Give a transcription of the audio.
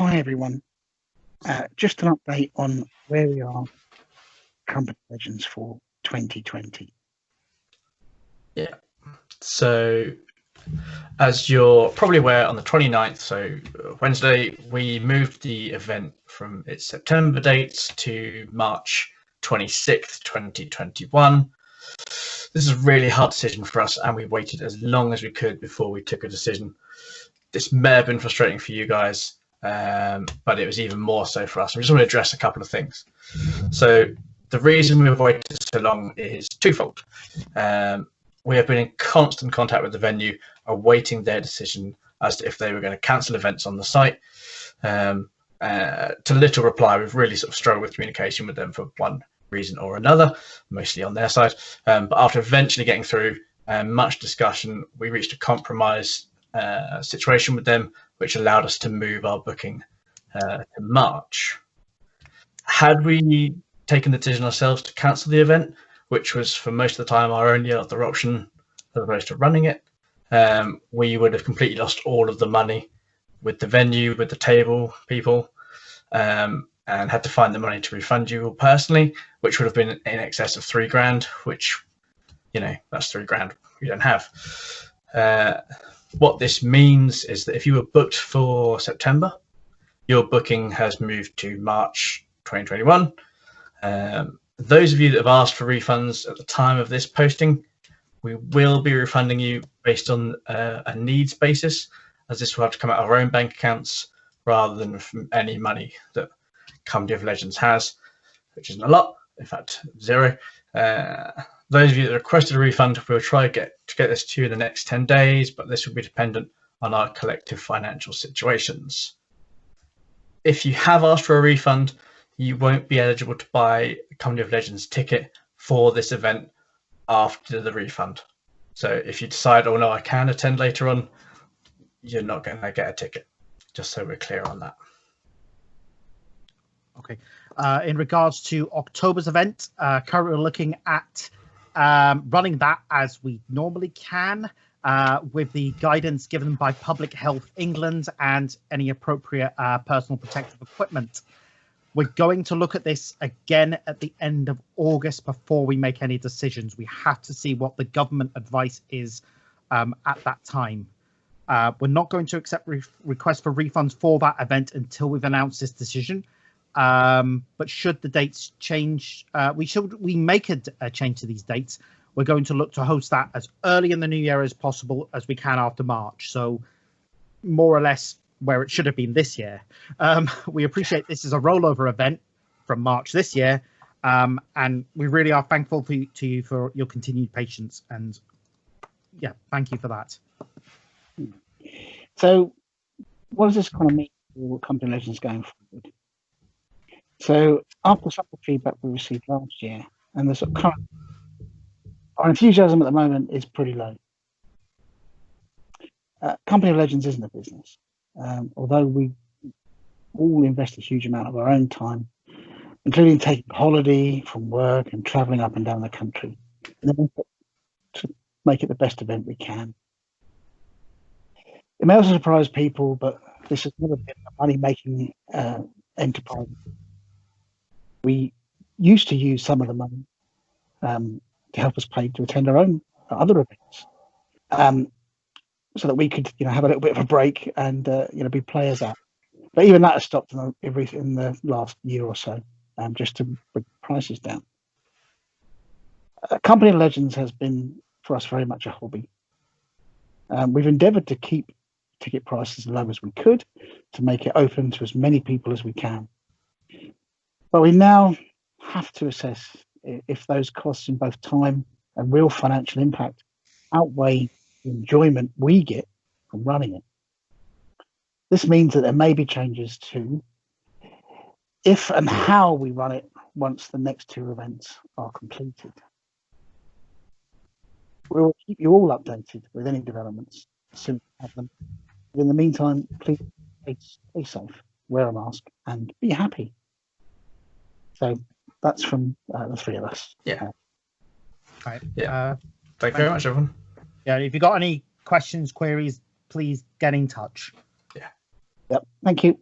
hi everyone. Just an update on where we are, Company Legends for 2020. Yeah. So, as you're probably aware, on the 29th, so Wednesday, we moved the event from its September dates to March 26th, 2021. This is a really hard decision for us, and we waited as long as we could before we took a decision. This may have been frustrating for you guys, but it was even more so for us. We just want to address a couple of things. So the reason we've waited so long is twofold. We have been in constant contact with the venue, awaiting their decision as to if they were going to cancel events on the site. To little reply, we've really sort of struggled with communication with them for one reason or another, mostly on their side. But after eventually getting through much discussion, we reached a compromise situation with them, which allowed us to move our booking to March. Had we taken the decision ourselves to cancel the event, which was for most of the time our only other option as opposed to running it, we would have completely lost all of the money with the venue, with the table people, and had to find the money to refund you all personally, which would have been in excess of $3,000, which, that's $3,000 you don't have. What this means is that if you were booked for September, your booking has moved to March 2021. Those of you that have asked for refunds at the time of this posting, we will be refunding you based on a needs basis, as this will have to come out of our own bank accounts rather than from any money that Company of Legends has, which isn't a lot, in fact, zero. Those of you that requested a refund, we'll try to get this to you in the next 10 days, but this will be dependent on our collective financial situations. If you have asked for a refund, you won't be eligible to buy a Company of Legends ticket for this event after the refund. So if you decide, oh no, I can attend later on, you're not going to get a ticket, just so we're clear on that. Okay. In regards to October's event, currently looking at running that as we normally can, with the guidance given by Public Health England and any appropriate personal protective equipment. We're going to look at this again at the end of August before we make any decisions. We have to see what the government advice is at that time. We're not going to accept requests for refunds for that event until we've announced this decision. But should the dates change, we make a change to these dates, we're going to look to host that as early in the new year as possible as we can after March. So more or less where it should have been this year. We appreciate this is a rollover event from March this year, and we really are thankful to you for your continued patience, and yeah, thank you for that. So what does this kind of mean for Company Legends going forward? So after some of the feedback we received last year, and the sort of current, our enthusiasm at the moment is pretty low. Company of Legends isn't a business. Although we all invest a huge amount of our own time, including taking holiday from work and traveling up and down the country, to make it the best event we can. It may also surprise people, but this has never been a money-making enterprise. We used to use some of the money to help us pay to attend our own other events, so that we could, have a little bit of a break and be players out. But even that has stopped in the last year or so, just to bring prices down. Company of Legends has been for us very much a hobby. We've endeavoured to keep ticket prices as low as we could to make it open to as many people as we can. But we now have to assess if those costs in both time and real financial impact outweigh the enjoyment we get from running it. This means that there may be changes to if and how we run it once the next two events are completed. We will keep you all updated with any developments as soon as we have them. But in the meantime, please stay safe, wear a mask, and be happy. So that's from the three of us. Yeah. Right. Yeah. Thank you very much, everyone. Yeah. If you've got any questions, queries, please get in touch. Yeah. Yep. Thank you.